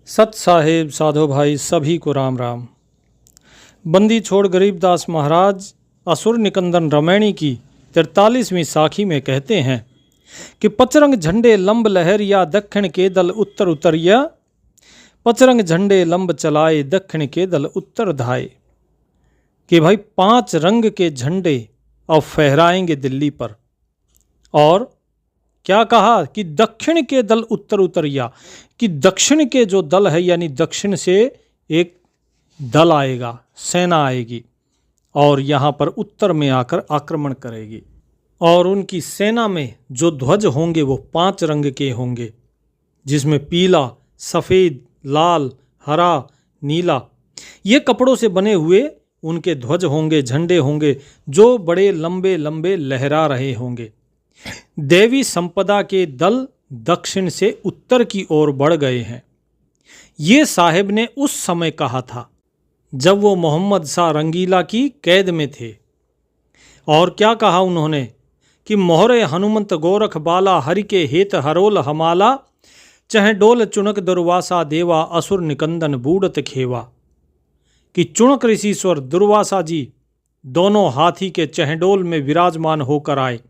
सत साहेब साधो भाई सभी को राम राम। बंदी छोड़ गरीबदास महाराज असुर निकंदन रमैणी की 43वीं साखी में कहते हैं कि पचरंग झंडे लंब लहरिया दक्षिण के दल उत्तर उतरिया, पचरंग झंडे लंब चलाए दक्षिण के दल उत्तर धाए। कि भाई 5 रंग के झंडे अब फहराएंगे दिल्ली पर। और क्या कहा कि दक्षिण के दल उत्तर उतरिया, कि दक्षिण के जो दल है यानी दक्षिण से एक दल आएगा, सेना आएगी और यहाँ पर उत्तर में आकर आक्रमण करेगी। और उनकी सेना में जो ध्वज होंगे वो 5 रंग के होंगे, जिसमें पीला, सफ़ेद, लाल, हरा, नीला, ये कपड़ों से बने हुए उनके ध्वज होंगे, झंडे होंगे जो बड़े लंबे लंबे लहरा रहे होंगे। देवी संपदा के दल दक्षिण से उत्तर की ओर बढ़ गए हैं। ये साहिब ने उस समय कहा था जब वो मोहम्मद शाह रंगीला की कैद में थे। और क्या कहा उन्होंने कि मोहरे हनुमंत गोरख बाला हरि के हेत हरोल हमाला, चह डोल चुनक दुर्वासा देवा असुर निकंदन बूढ़त खेवा। कि चुनक ऋषिश्वर दुर्वासा जी दोनों हाथी के चहडोल में विराजमान होकर आए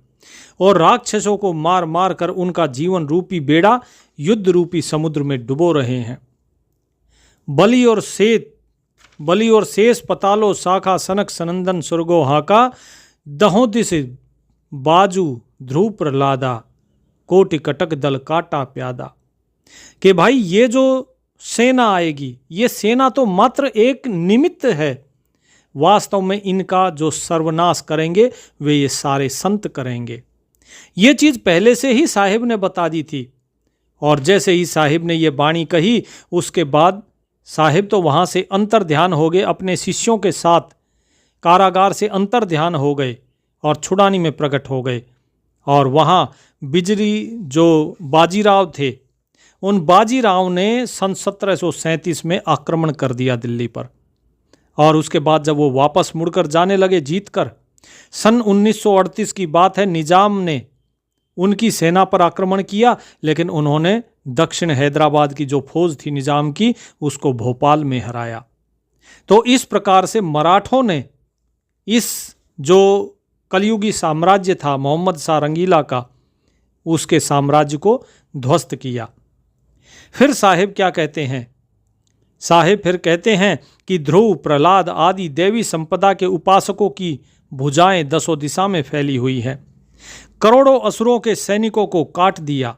और राक्षसों को मार मार कर उनका जीवन रूपी बेड़ा युद्ध रूपी समुद्र में डुबो रहे हैं। बलि और शेष पतालो शाखा सनक सनंदन सुरगो हाका, दहों दिस बाजू ध्रुव प्रहलादा, कोटि कटक दल काटा प्यादा। कि भाई ये जो सेना आएगी, ये सेना तो मात्र एक निमित्त है, वास्तव में इनका जो सर्वनाश करेंगे वे ये सारे संत करेंगे। ये चीज़ पहले से ही साहिब ने बता दी थी। और जैसे ही साहिब ने ये वाणी कही उसके बाद साहिब तो वहाँ से अंतर ध्यान हो गए, अपने शिष्यों के साथ कारागार से अंतर ध्यान हो गए और छुड़ानी में प्रकट हो गए। और वहाँ बिजली जो बाजीराव थे, उन बाजीराव ने सन 1737 में आक्रमण कर दिया दिल्ली पर। और उसके बाद जब वो वापस मुड़कर जाने लगे जीतकर, सन 1938 की बात है, निजाम ने उनकी सेना पर आक्रमण किया, लेकिन उन्होंने दक्षिण हैदराबाद की जो फौज थी निजाम की, उसको भोपाल में हराया। तो इस प्रकार से मराठों ने इस जो कलयुगी साम्राज्य था मोहम्मद शाह रंगीला का, उसके साम्राज्य को ध्वस्त किया। फिर साहिब क्या कहते हैं? साहिब फिर कहते हैं कि ध्रुव, प्रहलाद आदि देवी संपदा के उपासकों की भुजाएं 10 दिशा में फैली हुई है। करोड़ों असुरों के सैनिकों को काट दिया,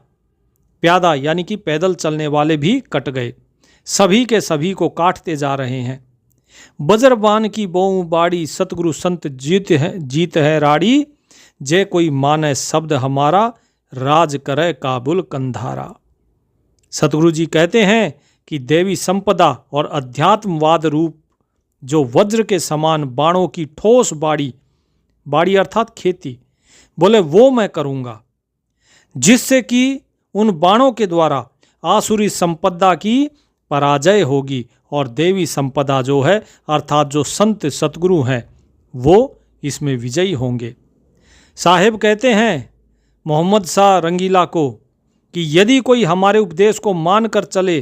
प्यादा यानी कि पैदल चलने वाले भी कट गए, सभी के सभी को काटते जा रहे हैं। बजरबान की बोऊ बाड़ी, सतगुरु संत जीत है राड़ी, जय कोई माने शब्द हमारा, राज करे काबुल कंधारा। सतगुरु जी कहते हैं कि देवी संपदा और अध्यात्मवाद रूप जो वज्र के समान बाणों की ठोस बाड़ी अर्थात खेती, बोले वो मैं करूँगा, जिससे कि उन बाणों के द्वारा आसुरी संपदा की पराजय होगी और देवी संपदा जो है अर्थात जो संत सतगुरु हैं वो इसमें विजयी होंगे। साहिब कहते हैं मोहम्मद शाह रंगीला को कि यदि कोई हमारे उपदेश को मान कर चले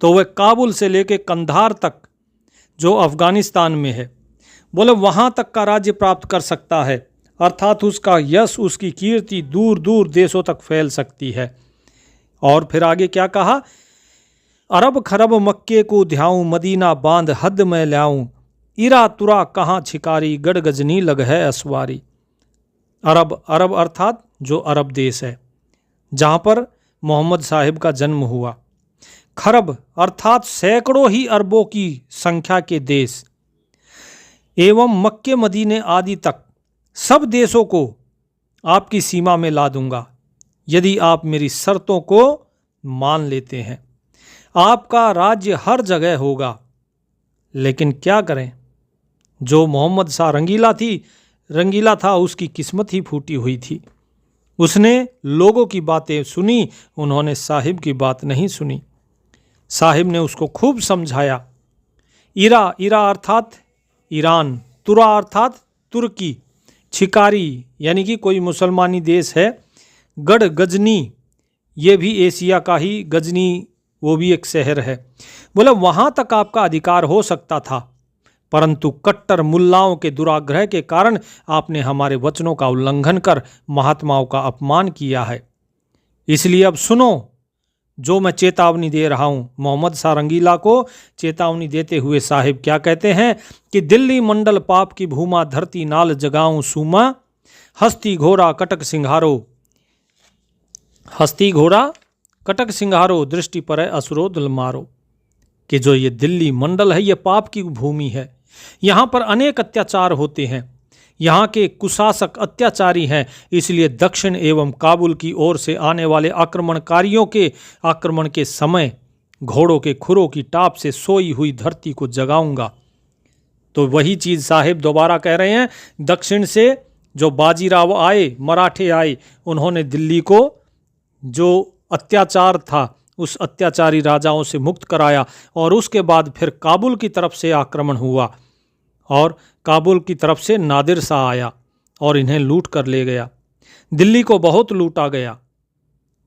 तो वह काबुल से लेकर कंधार तक जो अफ़गानिस्तान में है, बोले वहाँ तक का राज्य प्राप्त कर सकता है, अर्थात उसका यश, उसकी कीर्ति दूर दूर देशों तक फैल सकती है। और फिर आगे क्या कहा? अरब खरब मक्के को ध्याऊं, मदीना बांध हद में ल्याऊं, इरा तुरा कहाँ छिकारी, गढ़ गजनी लग है असवारी। अरब अर्थात जो अरब देश है जहाँ पर मोहम्मद साहिब का जन्म हुआ। खरब अर्थात सैकड़ों ही अरबों की संख्या के देश, एवं मक्के मदीने आदि तक सब देशों को आपकी सीमा में ला दूंगा यदि आप मेरी शर्तों को मान लेते हैं। आपका राज्य हर जगह होगा। लेकिन क्या करें, जो मोहम्मद शाह रंगीला था उसकी किस्मत ही फूटी हुई थी। उसने लोगों की बातें सुनी, उन्होंने साहिब की बात नहीं सुनी। साहिब ने उसको खूब समझाया। इरा अर्थात ईरान, तुरा अर्थात तुर्की, छिकारी यानी कि कोई मुसलमानी देश है, गढ़ गजनी ये भी एशिया का ही, गजनी वो भी एक शहर है। बोले वहाँ तक आपका अधिकार हो सकता था, परंतु कट्टर मुल्लाओं के दुराग्रह के कारण आपने हमारे वचनों का उल्लंघन कर महात्माओं का अपमान किया है। इसलिए अब सुनो जो मैं चेतावनी दे रहा हूँ। मोहम्मद शाह रंगीला को चेतावनी देते हुए साहिब क्या कहते हैं कि दिल्ली मंडल पाप की भूमा, धरती नाल जगाऊं सूमा, हस्ती घोड़ा कटक सिंहारो, हस्ती घोड़ा कटक सिंहारो, दृष्टि पर असुरो दिल मारो। कि जो ये दिल्ली मंडल है ये पाप की भूमि है, यहाँ पर अनेक अत्याचार होते हैं, यहाँ के कुशासक अत्याचारी हैं। इसलिए दक्षिण एवं काबुल की ओर से आने वाले आक्रमणकारियों के आक्रमण के समय घोड़ों के खुरों की टाप से सोई हुई धरती को जगाऊंगा। तो वही चीज़ साहिब दोबारा कह रहे हैं। दक्षिण से जो बाजीराव आए, मराठे आए, उन्होंने दिल्ली को जो अत्याचार था उस अत्याचारी राजाओं से मुक्त कराया, और उसके बाद फिर काबुल की तरफ से आक्रमण हुआ और काबुल की तरफ से नादिर शाह आया और इन्हें लूट कर ले गया। दिल्ली को बहुत लूटा गया,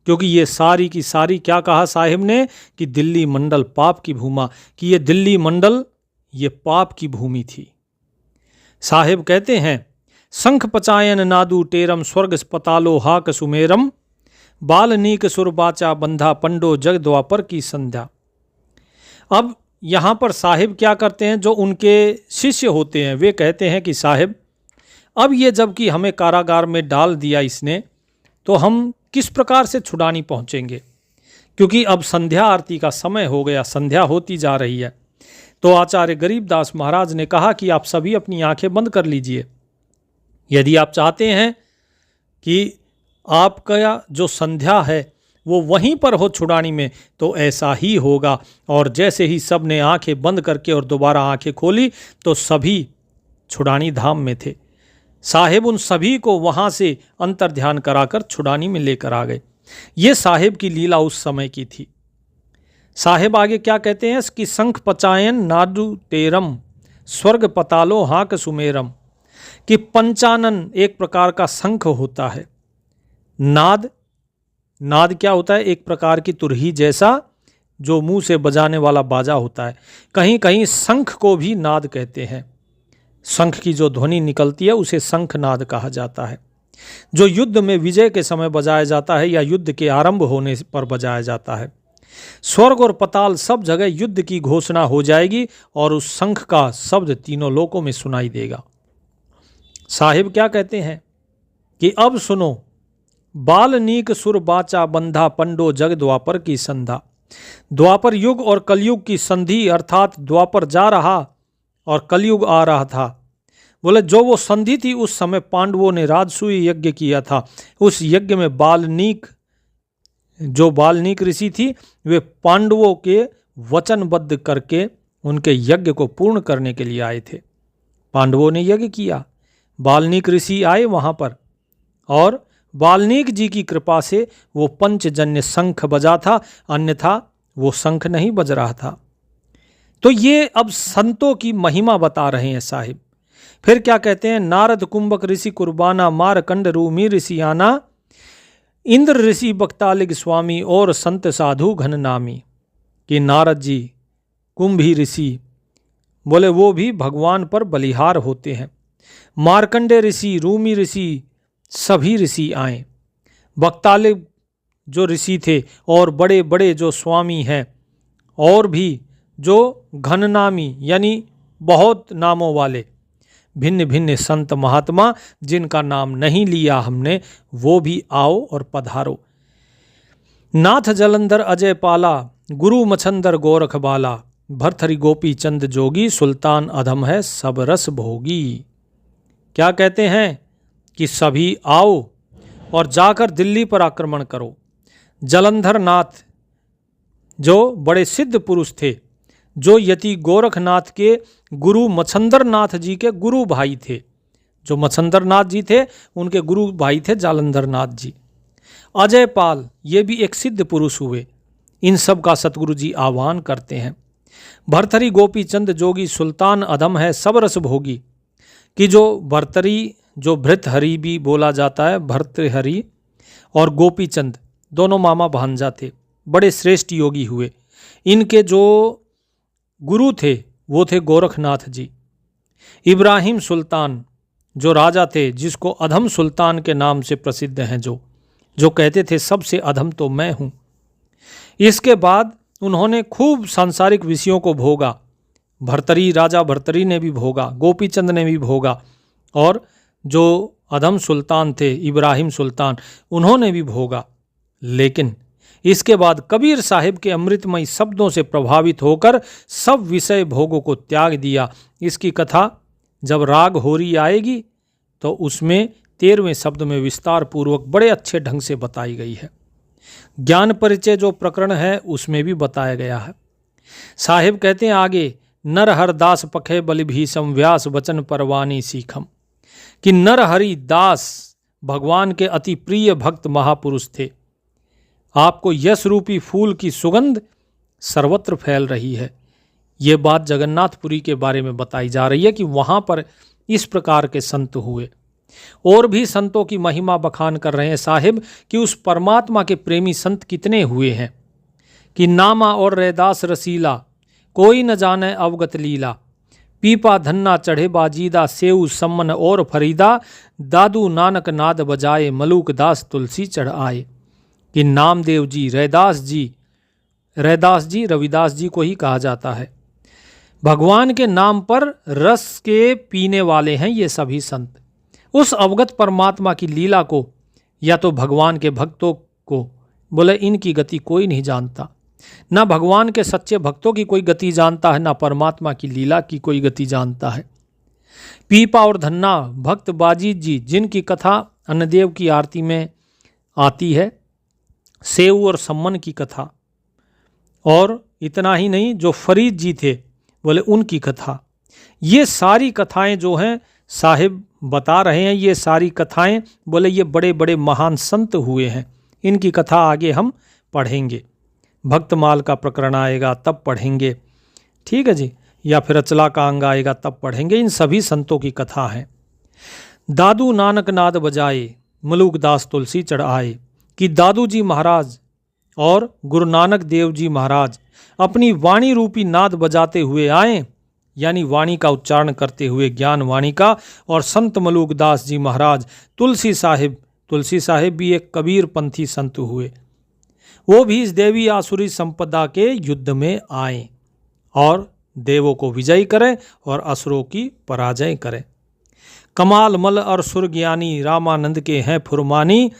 क्योंकि ये सारी की सारी क्या कहा साहिब ने कि दिल्ली मंडल पाप की भूमा, कि ये दिल्ली मंडल ये पाप की भूमि थी। साहिब कहते हैं शंख पचायन नादू टेरम, स्वर्ग पतालो हाक सुमेरम, बाल्मीक सुरबाचा बंधा, पंडो जग द्वापर की संध्या। अब यहाँ पर साहिब क्या करते हैं, जो उनके शिष्य होते हैं वे कहते हैं कि साहिब अब ये जबकि हमें कारागार में डाल दिया इसने, तो हम किस प्रकार से छुड़ानी पहुँचेंगे, क्योंकि अब संध्या आरती का समय हो गया, संध्या होती जा रही है। तो आचार्य गरीबदास महाराज ने कहा कि आप सभी अपनी आंखें बंद कर लीजिए। यदि आप चाहते हैं कि आपका जो संध्या है वो वहीं पर हो छुड़ानी में, तो ऐसा ही होगा। और जैसे ही सब ने आंखें बंद करके और दोबारा आंखें खोली तो सभी छुड़ानी धाम में थे। साहिब उन सभी को वहाँ से अंतर ध्यान कराकर छुड़ानी में लेकर आ गए। ये साहिब की लीला उस समय की थी। साहिब आगे क्या कहते हैं कि शंख पचायन नादु टेरम, स्वर्ग पतालो हाक सुमेरम, कि पंचानन एक प्रकार का शंख होता है। नाद, नाद क्या होता है, एक प्रकार की तुरही जैसा जो मुंह से बजाने वाला बाजा होता है। कहीं कहीं शंख को भी नाद कहते हैं। शंख की जो ध्वनि निकलती है उसे शंख नाद कहा जाता है, जो युद्ध में विजय के समय बजाया जाता है या युद्ध के आरंभ होने पर बजाया जाता है। स्वर्ग और पताल सब जगह युद्ध की घोषणा हो जाएगी और उस शंख का शब्द तीनों लोकों में सुनाई देगा। साहिब क्या कहते हैं कि अब सुनो, बाल्मीक सुर बाचा बंधा, पंडो जग द्वापर की संधा। द्वापर युग और कलयुग की संधि, अर्थात द्वापर जा रहा और कलयुग आ रहा था। बोले जो वो संधि थी उस समय पांडवों ने राजसूय यज्ञ किया था। उस यज्ञ में बाल्मीक, जो बाल्मीक ऋषि थी, वे पांडवों के वचनबद्ध करके उनके यज्ञ को पूर्ण करने के लिए आए थे। पांडवों ने यज्ञ किया, बाल्मीक ऋषि आए वहाँ पर, और वाल्मीकि जी की कृपा से वो पंचजन्य शंख बजा था, अन्यथा वो शंख नहीं बज रहा था। तो ये अब संतों की महिमा बता रहे हैं साहिब। फिर क्या कहते हैं, नारद कुंभक ऋषि कुर्बाना, मारकंड रूमी ऋषि आना, इंद्र ऋषि बक्तालिक स्वामी और संत साधु घन नामी। कि नारद जी, कुंभी ऋषि, बोले वो भी भगवान पर बलिहार होते हैं। मार्कंडे ऋषि, रूमी ऋषि, सभी ऋषि आए। बक्तालिक जो ऋषि थे और बड़े बड़े जो स्वामी हैं, और भी जो घननामी यानी बहुत नामों वाले भिन्न भिन्न संत महात्मा जिनका नाम नहीं लिया हमने, वो भी आओ और पधारो। नाथ जलंधर अजय पाला, गुरु मछंदर गोरख बाला, भरथरी गोपी चंद जोगी, सुल्तान अधम है सब रस भोगी। क्या कहते हैं कि सभी आओ और जाकर दिल्ली पर आक्रमण करो। जलंधर नाथ जो बड़े सिद्ध पुरुष थे, जो यति गोरखनाथ के गुरु मछंदर नाथ जी के गुरु भाई थे, जो मछंदर नाथ जी थे उनके गुरु भाई थे जालंधर नाथ जी। अजय पाल ये भी एक सिद्ध पुरुष हुए। इन सब का सतगुरु जी आह्वान करते हैं। भरथरी गोपी चंद जोगी, सुल्तान अधम है सब रस भोगी। कि जो भरतरी, जो भृतहरि भी बोला जाता है, भर्तृहरि और गोपीचंद दोनों मामा भांजा थे, बड़े श्रेष्ठ योगी हुए। इनके जो गुरु थे वो थे गोरखनाथ जी। इब्राहिम सुल्तान जो राजा थे, जिसको अधम सुल्तान के नाम से प्रसिद्ध हैं, जो कहते थे सबसे अधम तो मैं हूँ। इसके बाद उन्होंने खूब सांसारिक विषयों को भोगा। भर्तरी, राजा भर्तरी ने भी भोगा, गोपीचंद ने भी भोगा, और जो अधम सुल्तान थे इब्राहिम सुल्तान, उन्होंने भी भोगा। लेकिन इसके बाद कबीर साहिब के अमृतमयी शब्दों से प्रभावित होकर सब विषय भोगों को त्याग दिया। इसकी कथा जब राग होरी आएगी तो उसमें 13वें शब्द में विस्तार पूर्वक बड़े अच्छे ढंग से बताई गई है। ज्ञान परिचय जो प्रकरण है उसमें भी बताया गया है। साहिब कहते हैं आगे, नर हर दास पखे बलि भीषम व्यास वचन परवानी सीखम, कि नर हरि दास भगवान के अति प्रिय भक्त महापुरुष थे। आपको यश रूपी फूल की सुगंध सर्वत्र फैल रही है। ये बात जगन्नाथपुरी के बारे में बताई जा रही है कि वहाँ पर इस प्रकार के संत हुए। और भी संतों की महिमा बखान कर रहे हैं साहिब कि उस परमात्मा के प्रेमी संत कितने हुए हैं, कि नामा और रैदास रसीला कोई न जाने अवगत लीला, पीपा धन्ना चढ़े बाजीदा सेऊ सम्मन और फरीदा, दादू नानक नाद बजाए मलूक दास तुलसी चढ़ आए। कि नामदेव जी, रैदास जी रविदास जी को ही कहा जाता है। भगवान के नाम पर रस के पीने वाले हैं ये सभी संत। उस अवगत परमात्मा की लीला को या तो भगवान के भक्तों को, बोले इनकी गति कोई नहीं जानता। ना भगवान के सच्चे भक्तों की कोई गति जानता है, ना परमात्मा की लीला की कोई गति जानता है। पीपा और धन्ना भक्त बाजीत जी, जिनकी कथा अन्नदेव की आरती में आती है, सेऊ और सम्मन की कथा, और इतना ही नहीं जो फरीद जी थे बोले उनकी कथा। ये सारी कथाएं जो हैं साहिब बता रहे हैं, ये सारी कथाएं बोले ये बड़े बड़े महान संत हुए हैं। इनकी कथा आगे हम पढ़ेंगे, भक्तमाल का प्रकरण आएगा तब पढ़ेंगे, ठीक है जी, या फिर अचला का अंग आएगा तब पढ़ेंगे। इन सभी संतों की कथा है। दादू नानक नाद बजाए मलूक दास तुलसी चढ़ आए, कि दादू जी महाराज और गुरु नानक देव जी महाराज अपनी वाणी रूपी नाद बजाते हुए आए, यानी वाणी का उच्चारण करते हुए ज्ञान वाणी का, और संत मलूक दास जी महाराज तुलसी साहिब भी एक कबीर पंथी संत हुए। वो भी इस देवी आसुरी संपदा के युद्ध में आए और देवों को विजयी करें और असुरों की पराजय करें। कमाल मल और सुर ज्ञानी रामानंद के हैं फुरमानी,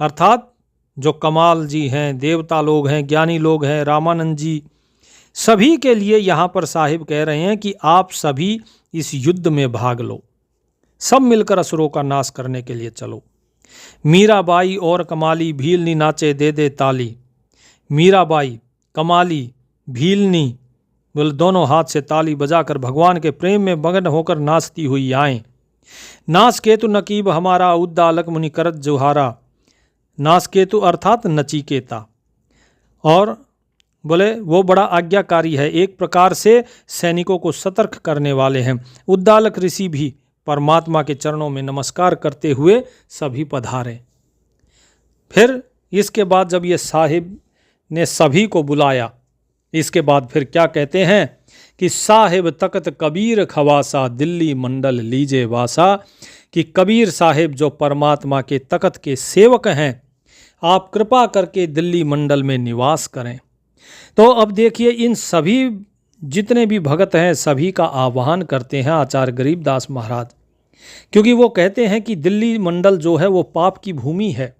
अर्थात जो कमाल जी हैं, देवता लोग हैं, ज्ञानी लोग हैं, रामानंद जी, सभी के लिए यहाँ पर साहिब कह रहे हैं कि आप सभी इस युद्ध में भाग लो, सब मिलकर असुरों का नाश करने के लिए चलो। मीराबाई और कमाली भीलनी नाचे दे दे ताली, मीराबाई कमाली भीलनी बोले दोनों हाथ से ताली बजाकर भगवान के प्रेम में मगन होकर नाचती हुई आए। नाच केतु नकीब हमारा उद्दालक मुनि करत जुहारा, नाच केतु अर्थात नचिकेता, और बोले वो बड़ा आज्ञाकारी है, एक प्रकार से सैनिकों को सतर्क करने वाले हैं। उद्दालक ऋषि भी परमात्मा के चरणों में नमस्कार करते हुए सभी पधारे। फिर इसके बाद जब ये साहिब ने सभी को बुलाया, इसके बाद फिर क्या कहते हैं कि साहिब तकत कबीर खवासा दिल्ली मंडल लीजे वासा, कि कबीर साहिब जो परमात्मा के तकत के सेवक हैं, आप कृपा करके दिल्ली मंडल में निवास करें। तो अब देखिए इन सभी जितने भी भगत हैं सभी का आह्वान करते हैं आचार्य गरीबदास महाराज, क्योंकि वो कहते हैं कि दिल्ली मंडल जो है वो पाप की भूमि है,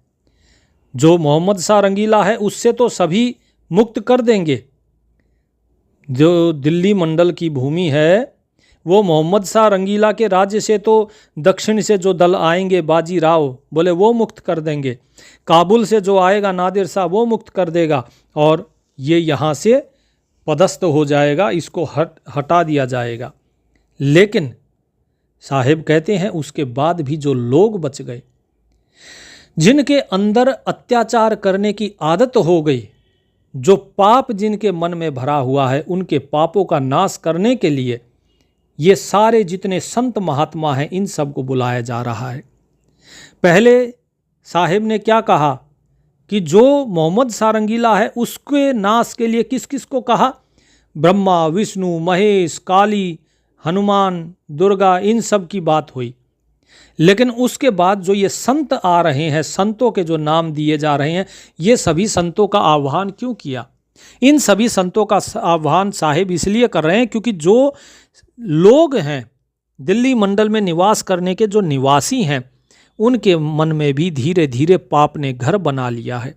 जो मोहम्मद शाह रंगीला है उससे तो सभी मुक्त कर देंगे। जो दिल्ली मंडल की भूमि है वो मोहम्मद शाह रंगीला के राज्य से तो दक्षिण से जो दल आएंगे बाजी राव बोले वो मुक्त कर देंगे, काबुल से जो आएगा नादिर शाह वो मुक्त कर देगा, और ये यहाँ से पदस्थ हो जाएगा, इसको हटा दिया जाएगा। लेकिन साहिब कहते हैं उसके बाद भी जो लोग बच गए, जिनके अंदर अत्याचार करने की आदत हो गई, जो पाप जिनके मन में भरा हुआ है, उनके पापों का नाश करने के लिए ये सारे जितने संत महात्मा हैं इन सब को बुलाया जा रहा है। पहले साहिब ने क्या कहा कि जो मोहम्मद सारंगीला है उसके नाश के लिए किस किस को कहा? ब्रह्मा, विष्णु, महेश, काली, हनुमान, दुर्गा, इन सब की बात हुई। लेकिन उसके बाद जो ये संत आ रहे हैं, संतों के जो नाम दिए जा रहे हैं, ये सभी संतों का आह्वान क्यों किया? इन सभी संतों का आह्वान साहिब इसलिए कर रहे हैं क्योंकि जो लोग हैं दिल्ली मंडल में निवास करने के, जो निवासी हैं, उनके मन में भी धीरे धीरे पाप ने घर बना लिया है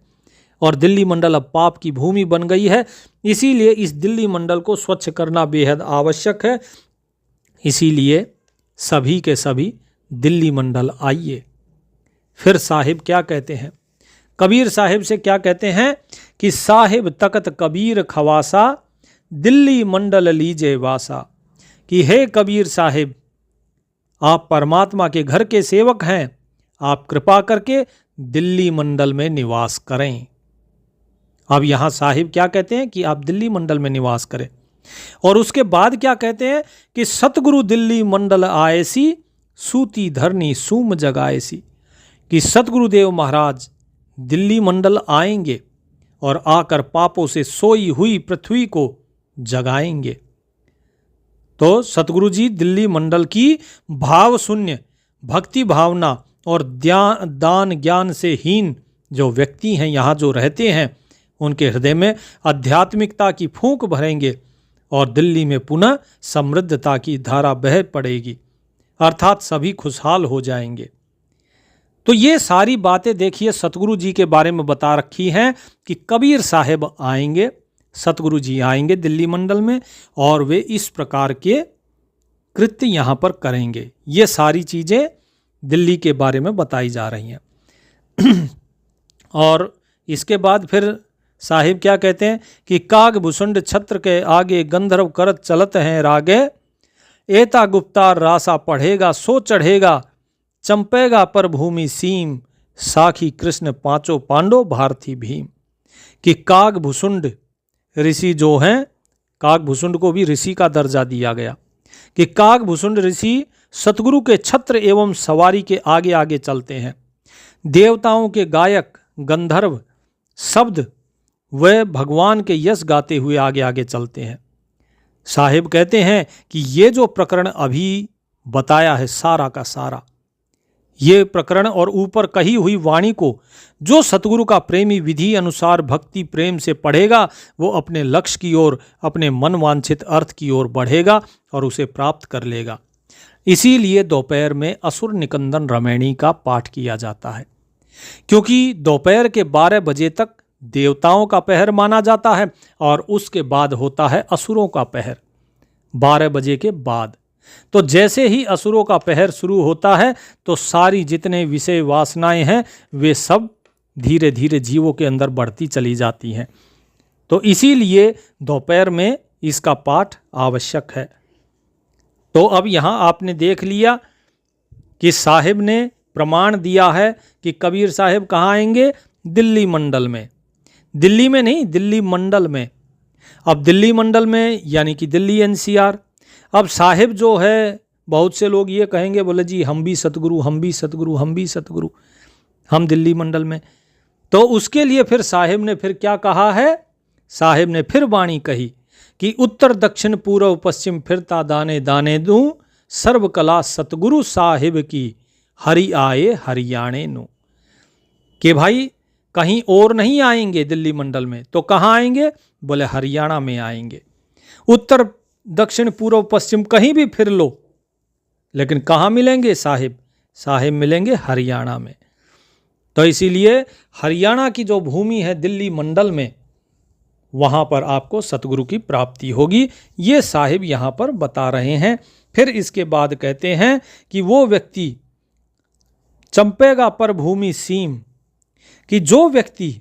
और दिल्ली मंडल अब पाप की भूमि बन गई है। इसीलिए इस दिल्ली मंडल को स्वच्छ करना बेहद आवश्यक है। इसीलिए सभी के सभी दिल्ली मंडल आइए। फिर साहिब क्या कहते हैं? कबीर साहिब से क्या कहते हैं कि साहिब तकत कबीर खवासा, दिल्ली मंडल लीजे वासा। कि हे कबीर साहिब, आप परमात्मा के घर के सेवक हैं, आप कृपा करके दिल्ली मंडल में निवास करें। अब यहाँ साहिब क्या कहते हैं कि आप दिल्ली मंडल में निवास करें। और उसके बाद क्या कहते हैं कि सतगुरु दिल्ली मंडल आएसी, सूती धरनी सूम जगाएसी। कि सतगुरुदेव महाराज दिल्ली मंडल आएंगे और आकर पापों से सोई हुई पृथ्वी को जगाएंगे। तो सतगुरु जी दिल्ली मंडल की भाव शून्य, भक्ति भावना और दान ज्ञान से हीन जो व्यक्ति हैं, यहाँ जो रहते हैं, उनके हृदय में आध्यात्मिकता की फूंक भरेंगे और दिल्ली में पुनः समृद्धता की धारा बह पड़ेगी, अर्थात सभी खुशहाल हो जाएंगे। तो ये सारी बातें देखिए सतगुरु जी के बारे में बता रखी हैं कि कबीर साहिब आएंगे, सतगुरु जी आएंगे दिल्ली मंडल में और वे इस प्रकार के कृत्य यहाँ पर करेंगे। ये सारी चीज़ें दिल्ली के बारे में बताई जा रही हैं। और इसके बाद फिर साहिब क्या कहते हैं कि काग भुसुंड छत्र के आगे, गंधर्व करत चलत हैं रागे। एता गुप्तार रासा पढ़ेगा सो चढ़ेगा, चंपेगा पर भूमि सीम। साखी कृष्ण पांचों पांडव भारती भीम। कि काग भुसुंड ऋषि जो हैं, काग भुसुंड को भी ऋषि का दर्जा दिया गया कि काग भुसुंड ऋषि सतगुरु के छत्र एवं सवारी के आगे आगे चलते हैं। देवताओं के गायक गंधर्व शब्द वे भगवान के यश गाते हुए आगे आगे चलते हैं। साहिब कहते हैं कि ये जो प्रकरण अभी बताया है सारा का सारा, ये प्रकरण और ऊपर कही हुई वाणी को जो सतगुरु का प्रेमी विधि अनुसार भक्ति प्रेम से पढ़ेगा, वो अपने लक्ष्य की ओर, अपने मन वांछित अर्थ की ओर बढ़ेगा और उसे प्राप्त कर लेगा। इसीलिए दोपहर में असुर निकंदन रमैणी का पाठ किया जाता है, क्योंकि दोपहर के 12 बजे तक देवताओं का पहर माना जाता है और उसके बाद होता है असुरों का पहर 12 बजे के बाद। तो जैसे ही असुरों का पहर शुरू होता है तो सारी जितने विषय वासनाएं हैं वे सब धीरे धीरे जीवों के अंदर बढ़ती चली जाती हैं। तो इसीलिए दोपहर में इसका पाठ आवश्यक है। तो अब यहाँ आपने देख लिया कि साहिब ने प्रमाण दिया है कि कबीर साहिब कहाँ आएंगे? दिल्ली मंडल में। दिल्ली में नहीं, दिल्ली मंडल में। अब दिल्ली मंडल में यानी कि दिल्ली एनसीआर। अब साहिब जो है, बहुत से लोग ये कहेंगे, बोले जी हम भी सतगुरु, हम भी सतगुरु, हम भी सतगुरु, हम दिल्ली मंडल में। तो उसके लिए फिर साहिब ने फिर क्या कहा है? साहिब ने फिर वाणी कही कि उत्तर दक्षिण पूर्व पश्चिम फिरता दाने दाने दूं, सर्व कला सतगुरु साहिब की, हरि आए हरियाणे नु। कि भाई कहीं और नहीं आएंगे दिल्ली मंडल में, तो कहाँ आएंगे? बोले हरियाणा में आएंगे। उत्तर दक्षिण पूर्व पश्चिम कहीं भी फिर लो, लेकिन कहाँ मिलेंगे साहिब? साहिब मिलेंगे हरियाणा में। तो इसीलिए हरियाणा की जो भूमि है दिल्ली मंडल में, वहाँ पर आपको सतगुरु की प्राप्ति होगी। ये साहिब यहाँ पर बता रहे हैं। फिर इसके बाद कहते हैं कि वो व्यक्ति चंपेगा पर भूमि सीम। कि जो व्यक्ति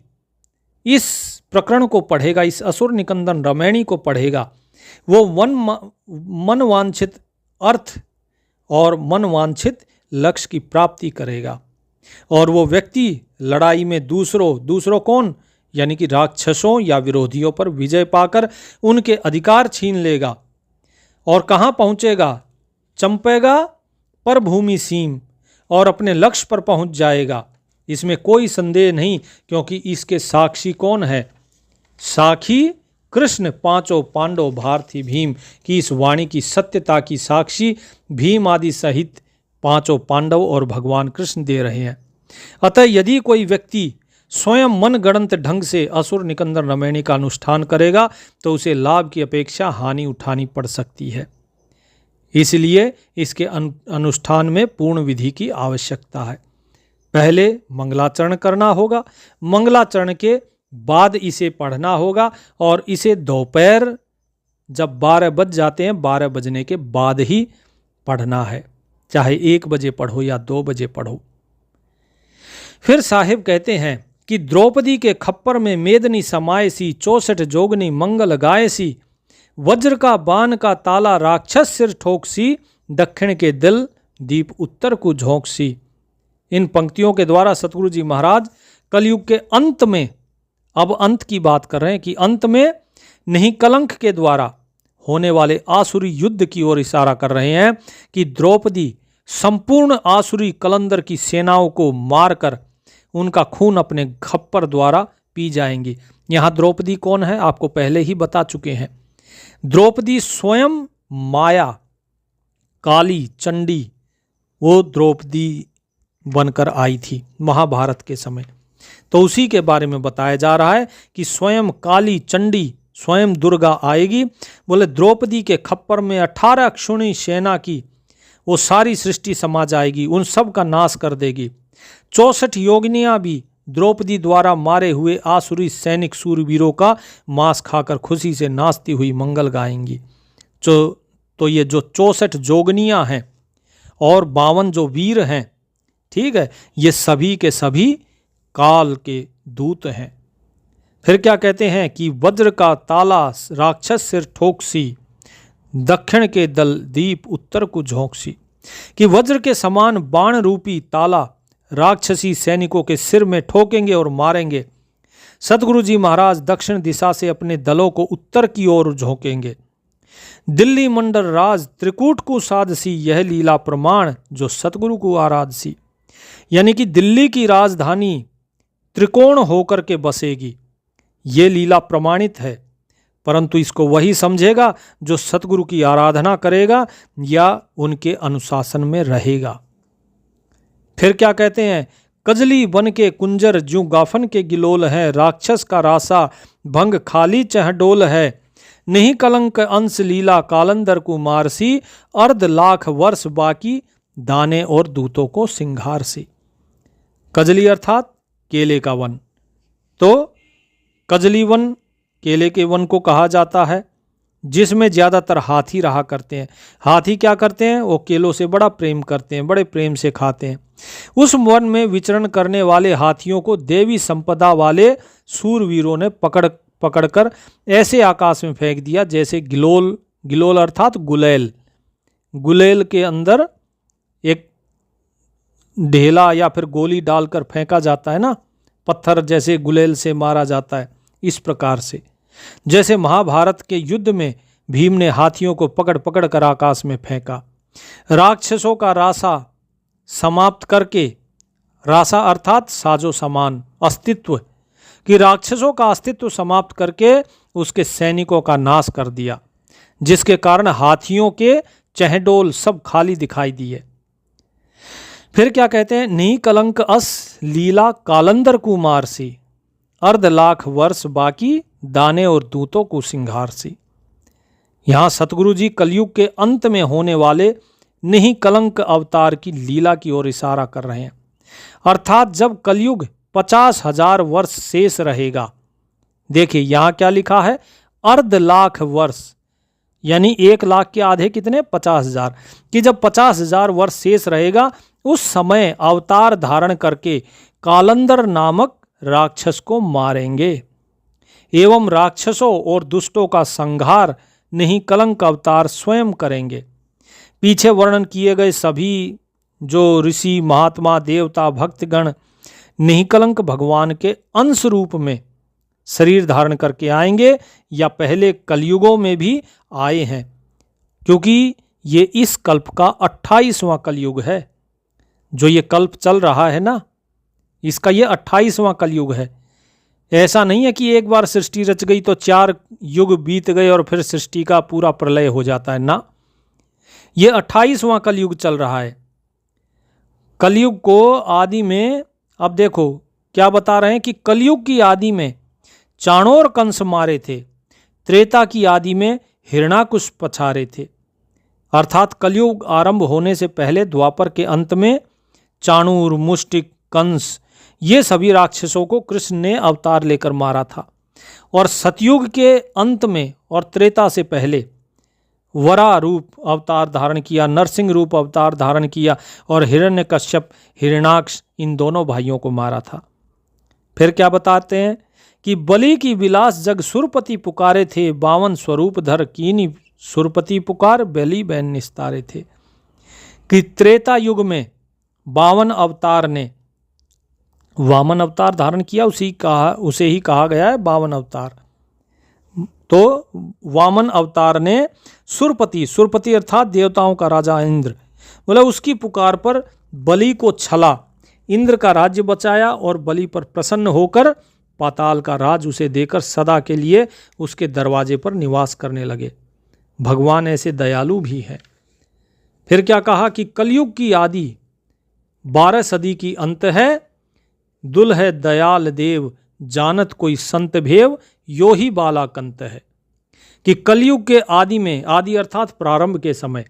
इस प्रकरण को पढ़ेगा, इस असुर निकंदन रमैणी को पढ़ेगा, वो मन वांछित अर्थ और मन वांछित लक्ष्य की प्राप्ति करेगा। और वो व्यक्ति लड़ाई में दूसरों कौन? यानी कि राक्षसों या विरोधियों पर विजय पाकर उनके अधिकार छीन लेगा। और कहाँ पहुँचेगा? चंपेगा पर भूमि सीम, और अपने लक्ष्य पर पहुँच जाएगा। इसमें कोई संदेह नहीं, क्योंकि इसके साक्षी कौन है? साक्षी कृष्ण, पांचों पांडव, भारती भीम की इस वाणी की सत्यता की साक्षी भीम आदि सहित पांचों पांडव और भगवान कृष्ण दे रहे हैं। अतः यदि कोई व्यक्ति स्वयं मनगढ़ंत ढंग से असुर निकंदन रमैणी का अनुष्ठान करेगा तो उसे लाभ की अपेक्षा हानि उठानी पड़ सकती है। इसलिए इसके अनुष्ठान में पूर्ण विधि की आवश्यकता है। पहले मंगलाचरण करना होगा, मंगलाचरण के बाद इसे पढ़ना होगा और इसे दोपहर जब 12 बज जाते हैं 12 बजने के बाद ही पढ़ना है, चाहे 1 बजे पढ़ो या 2 बजे पढ़ो। फिर साहिब कहते हैं कि द्रौपदी के खप्पर में मेदनी समाये सी, 64 जोगनी मंगल गाए सी, वज्र का बाण का ताला राक्षस सिर ठोक सी, दक्षिण के दिल दीप उत्तर को झोंक सी। इन पंक्तियों के द्वारा सतगुरु जी महाराज कलयुग के अंत में, अब अंत की बात कर रहे हैं कि अंत में नहीं कलंक के द्वारा होने वाले आसुरी युद्ध की ओर इशारा कर रहे हैं कि द्रौपदी संपूर्ण आसुरी कलंदर की सेनाओं को मारकर उनका खून अपने खप्पर द्वारा पी जाएंगी। यहाँ द्रौपदी कौन है आपको पहले ही बता चुके हैं। द्रौपदी स्वयं माया काली चंडी वो द्रौपदी बनकर आई थी महाभारत के समय। तो उसी के बारे में बताया जा रहा है कि स्वयं काली चंडी स्वयं दुर्गा आएगी। बोले द्रौपदी के खप्पर में 18 अक्षुणी सेना की वो सारी सृष्टि समा जाएगी, उन सब का नाश कर देगी। 64 योगिनियां भी द्रौपदी द्वारा मारे हुए आसुरी सैनिक सूरवीरों का मांस खाकर खुशी से नाचती हुई मंगल गाएंगी। तो ये जो 64 जोगनियां हैं और 52 जो वीर हैं, ठीक है, ये सभी के सभी काल के दूत हैं। फिर क्या कहते हैं कि वज्र का ताला राक्षस सिर ठोक सी, दक्षिण के दल दीप उत्तर को झोंक सी। कि वज्र के समान बाण रूपी ताला राक्षसी सैनिकों के सिर में ठोकेंगे और मारेंगे। सतगुरु जी महाराज दक्षिण दिशा से अपने दलों को उत्तर की ओर झोंकेंगे। दिल्ली मंडल राज त्रिकूट को साधसी, यह लीला प्रमाण जो सतगुरु को आराधसी। यानी कि दिल्ली की राजधानी त्रिकोण होकर के बसेगी, ये लीला प्रमाणित है, परंतु इसको वही समझेगा जो सतगुरु की आराधना करेगा या उनके अनुशासन में रहेगा। फिर क्या कहते हैं, कजली बन के कुंजर ज्यों गाफन के गिलोल है, राक्षस का रासा भंग खाली चहडोल है, नहीं कलंक अंश लीला कालंदर को मारसी, अर्ध लाख वर्ष बाकी दाने और दूतों को सिंघार सी। कजली अर्थात केले का वन। तो कजली वन केले के वन को कहा जाता है जिसमें ज़्यादातर हाथी रहा करते हैं। हाथी क्या करते हैं, वो केलों से बड़ा प्रेम करते हैं, बड़े प्रेम से खाते हैं। उस वन में विचरण करने वाले हाथियों को देवी संपदा वाले सूरवीरों ने पकड़कर ऐसे आकाश में फेंक दिया जैसे गिलोल अर्थात गुलेल के अंदर एक ढेला या फिर गोली डालकर फेंका जाता है ना, पत्थर जैसे गुलेल से मारा जाता है। इस प्रकार से जैसे महाभारत के युद्ध में भीम ने हाथियों को पकड़ कर आकाश में फेंका। राक्षसों का रासा समाप्त करके, रासा अर्थात साजो सामान अस्तित्व, कि राक्षसों का अस्तित्व समाप्त करके उसके सैनिकों का नाश कर दिया, जिसके कारण हाथियों के चहडोल सब खाली दिखाई दिए। फिर क्या कहते हैं, नी कलंक अस लीला कालंदर को मारसी, अर्ध लाख वर्ष बाकी दाने और दूतों को सिंघार सी। यहाँ सतगुरु जी कलयुग के अंत में होने वाले नहीं कलंक अवतार की लीला की ओर इशारा कर रहे हैं। अर्थात जब कलयुग 50,000 वर्ष शेष रहेगा। देखिए यहाँ क्या लिखा है, अर्ध लाख वर्ष, यानी 1 लाख के आधे कितने, 50,000, कि जब 50,000 वर्ष शेष रहेगा उस समय अवतार धारण करके कालंदर नामक राक्षस को मारेंगे एवं राक्षसों और दुष्टों का संहार नहीं कलंक अवतार स्वयं करेंगे। पीछे वर्णन किए गए सभी जो ऋषि महात्मा देवता भक्तगण निकलंक भगवान के अंश रूप में शरीर धारण करके आएंगे या पहले कलयुगों में भी आए हैं, क्योंकि ये इस कल्प का 28वां कलयुग है। जो ये कल्प चल रहा है ना, इसका ये 28वां कलयुग है। ऐसा नहीं है कि एक बार सृष्टि रच गई तो 4 युग बीत गए और फिर सृष्टि का पूरा प्रलय हो जाता है ना। ये 28वां कलयुग चल रहा है। कलयुग को आदि में, अब देखो क्या बता रहे हैं कि कलयुग की आदि में चाणोर कंस मारे थे, त्रेता की आदि में हिरणाकुश पछारे थे। अर्थात कलयुग आरंभ होने से पहले द्वापर के अंत में चाणूर, मुष्टिक, कंस ये सभी राक्षसों को कृष्ण ने अवतार लेकर मारा था। और सतयुग के अंत में और त्रेता से पहले वरा रूप अवतार धारण किया, नरसिंह रूप अवतार धारण किया और हिरण्यकश्यप, हिरणाक्ष इन दोनों भाइयों को मारा था। फिर क्या बताते हैं कि बलि की विलास जग सुरपति पुकारे थे, 52 स्वरूप धर कीनी सुरपति पुकार, बलि बैन निस्तारे थे। कि त्रेता युग में 52 अवतार ने वामन अवतार धारण किया, उसे ही कहा गया है 52 अवतार। तो वामन अवतार ने सुरपति अर्थात देवताओं का राजा इंद्र, बोला उसकी पुकार पर बलि को छला, इंद्र का राज्य बचाया और बलि पर प्रसन्न होकर पाताल का राज उसे देकर सदा के लिए उसके दरवाजे पर निवास करने लगे। भगवान ऐसे दयालु भी है। फिर क्या कहा कि कलयुग की आदि 12 सदी की अंत है, दुल है दयाल देव, जानत कोई संत भेव, यो ही बाला कंत है। कि कलयुग के आदि में, आदि अर्थात प्रारंभ के समय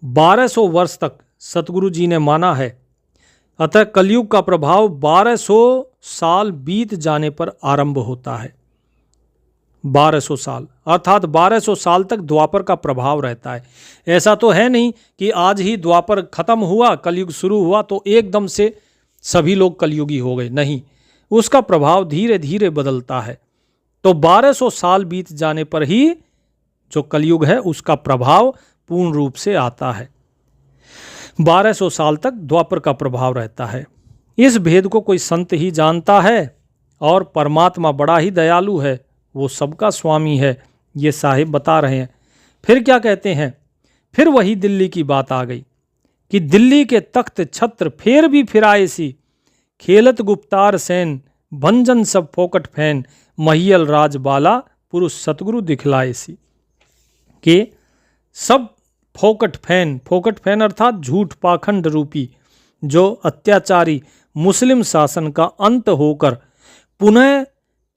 1200 वर्ष तक सतगुरु जी ने माना है। अतः कलयुग का प्रभाव 1200 साल बीत जाने पर आरंभ होता है। 1200 साल अर्थात 1200 साल तक द्वापर का प्रभाव रहता है। ऐसा तो है नहीं कि आज ही द्वापर खत्म हुआ, कलयुग शुरू हुआ तो एकदम से सभी लोग कलयुगी हो गए, नहीं, उसका प्रभाव धीरे धीरे बदलता है। तो 1200 साल बीत जाने पर ही जो कलयुग है उसका प्रभाव पूर्ण रूप से आता है। 1200 साल तक द्वापर का प्रभाव रहता है। इस भेद को कोई संत ही जानता है और परमात्मा बड़ा ही दयालु है, वो सबका स्वामी है, ये साहिब बता रहे हैं। फिर क्या कहते हैं, फिर वही दिल्ली की बात आ गई कि दिल्ली के तख्त छत्र फेर भी फिराए सी, खेलत गुप्तार सैन, भंजन सब फोकट फैन, महियल राज बाला, पुरुष सतगुरु दिखलाए सी। कि सब फोकट फैन अर्थात झूठ पाखंड रूपी जो अत्याचारी मुस्लिम शासन का अंत होकर पुनः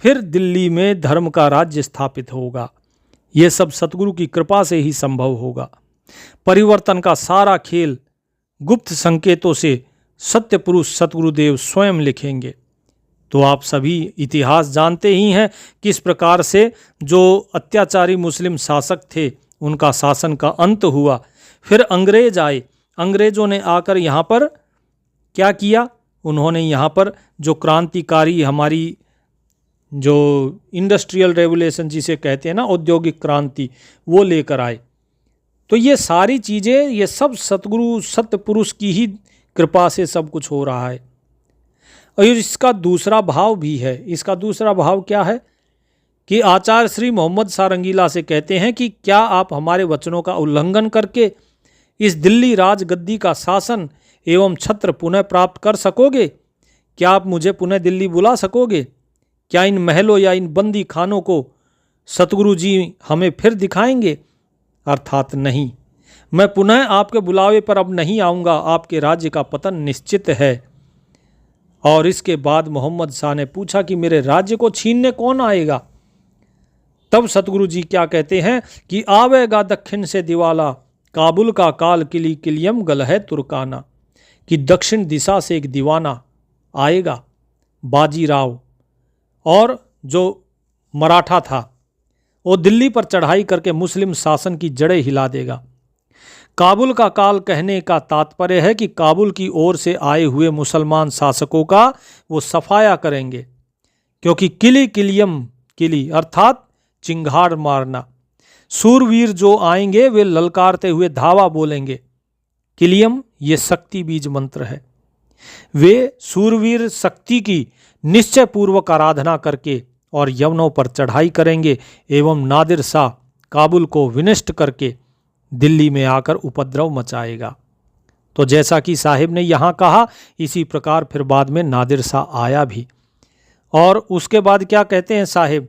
फिर दिल्ली में धर्म का राज्य स्थापित होगा। ये सब सतगुरु की कृपा से ही संभव होगा। परिवर्तन का सारा खेल गुप्त संकेतों से सत्य पुरुष सतगुरुदेव स्वयं लिखेंगे। तो आप सभी इतिहास जानते ही हैं किस प्रकार से जो अत्याचारी मुस्लिम शासक थे उनका शासन का अंत हुआ। फिर अंग्रेज आए, अंग्रेजों ने आकर यहाँ पर क्या किया, उन्होंने यहाँ पर जो क्रांतिकारी हमारी जो इंडस्ट्रियल रेवोल्यूशन जिसे कहते हैं ना, औद्योगिक क्रांति, वो लेकर आए। तो ये सारी चीज़ें, ये सब सतगुरु सत्य पुरुष की ही कृपा से सब कुछ हो रहा है। और इसका दूसरा भाव भी है। इसका दूसरा भाव क्या है कि आचार्य श्री मोहम्मद शाह रंगीला से कहते हैं कि क्या आप हमारे वचनों का उल्लंघन करके इस दिल्ली राज गद्दी का शासन एवं छत्र पुनः प्राप्त कर सकोगे? क्या आप मुझे पुनः दिल्ली बुला सकोगे? क्या इन महलों या इन बंदी खानों को सतगुरु जी हमें फिर दिखाएंगे? अर्थात नहीं, मैं पुनः आपके बुलावे पर अब नहीं आऊँगा, आपके राज्य का पतन निश्चित है। और इसके बाद मोहम्मद शाह ने पूछा कि मेरे राज्य को छीनने कौन आएगा? तब सतगुरु जी क्या कहते हैं कि आवेगा दक्षिण से दिवाला, काबुल का काल किली किलियम गल है तुर्काना। कि दक्षिण दिशा से एक दीवाना आएगा, बाजीराव, और जो मराठा था वो दिल्ली पर चढ़ाई करके मुस्लिम शासन की जड़ें हिला देगा। काबुल का काल कहने का तात्पर्य है कि काबुल की ओर से आए हुए मुसलमान शासकों का वो सफाया करेंगे, क्योंकि किली अर्थात चिंगार मारना। सूरवीर जो आएंगे वे ललकारते हुए धावा बोलेंगे। किलियम ये शक्ति बीज मंत्र है। वे सूरवीर शक्ति की निश्चय पूर्वक आराधना करके और यवनों पर चढ़ाई करेंगे एवं नादिर शाह काबुल को विनष्ट करके दिल्ली में आकर उपद्रव मचाएगा। तो जैसा कि साहिब ने यहाँ कहा, इसी प्रकार फिर बाद में नादिर शाह आया भी। और उसके बाद क्या कहते हैं साहिब,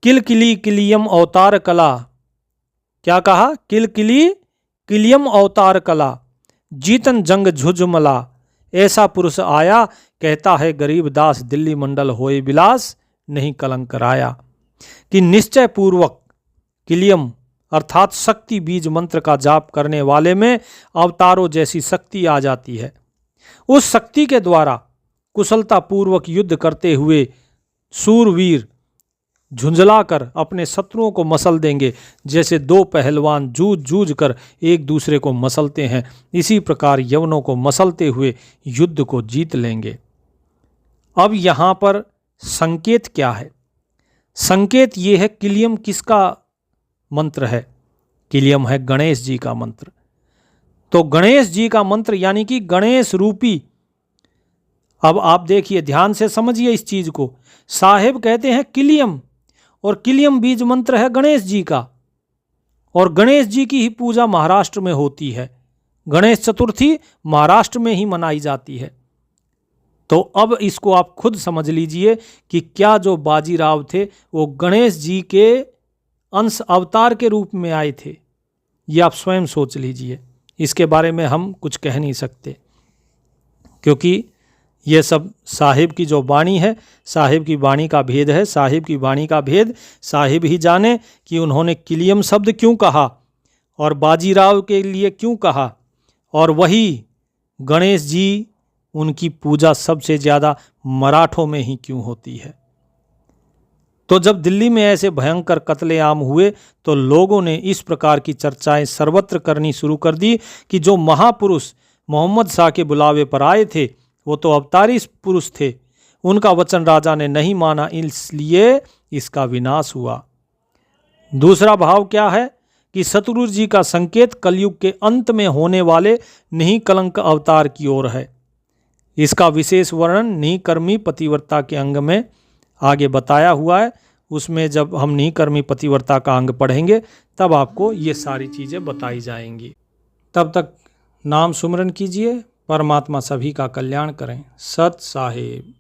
किलकिली किलियम अवतार कला, क्या कहा, किलकिली किलियम अवतार कला, जीतन जंग झुझमला, ऐसा पुरुष आया, कहता है गरीबदास दिल्ली मंडल होए विलास, नहीं कलंक राया। कि निश्चय पूर्वक किलियम अर्थात शक्ति बीज मंत्र का जाप करने वाले में अवतारों जैसी शक्ति आ जाती है। उस शक्ति के द्वारा कुशलता पूर्वक युद्ध करते हुए सूरवीर झुंझलाकर अपने शत्रुओं को मसल देंगे, जैसे दो पहलवान जूझ जूझ कर एक दूसरे को मसलते हैं, इसी प्रकार यवनों को मसलते हुए युद्ध को जीत लेंगे। अब यहाँ पर संकेत क्या है? संकेत ये है, किलियम किसका मंत्र है? किलियम है गणेश जी का मंत्र। तो गणेश जी का मंत्र यानी कि गणेश रूपी, अब आप देखिए ध्यान से समझिए इस चीज को। साहिब कहते हैं किलियम, और किलियम बीज मंत्र है गणेश जी का, और गणेश जी की ही पूजा महाराष्ट्र में होती है। गणेश चतुर्थी महाराष्ट्र में ही मनाई जाती है। तो अब इसको आप खुद समझ लीजिए कि क्या जो बाजीराव थे वो गणेश जी के अंश अवतार के रूप में आए थे, ये आप स्वयं सोच लीजिए। इसके बारे में हम कुछ कह नहीं सकते, क्योंकि ये सब साहिब की जो वाणी है, साहिब की वाणी का भेद है। साहिब की वाणी का भेद साहिब ही जाने कि उन्होंने किलियम शब्द क्यों कहा और बाजीराव के लिए क्यों कहा, और वही गणेश जी, उनकी पूजा सबसे ज़्यादा मराठों में ही क्यों होती है। तो जब दिल्ली में ऐसे भयंकर कत्लेआम हुए तो लोगों ने इस प्रकार की चर्चाएं सर्वत्र करनी शुरू कर दी कि जो महापुरुष मोहम्मद शाह के बुलावे पर आए थे वो तो अवतारी पुरुष थे, उनका वचन राजा ने नहीं माना, इसलिए इसका विनाश हुआ। दूसरा भाव क्या है कि शत्रुघ्न जी का संकेत कलयुग के अंत में होने वाले नहीं कलंक अवतार की ओर है। इसका विशेष वर्णन निकर्मी पतिव्रता के अंग में आगे बताया हुआ है। उसमें जब हम निकर्मी पतिव्रता का अंग पढ़ेंगे तब आपको ये सारी चीज़ें बताई जाएंगी। तब तक नाम सुमरन कीजिए। परमात्मा सभी का कल्याण करें। सत साहिब।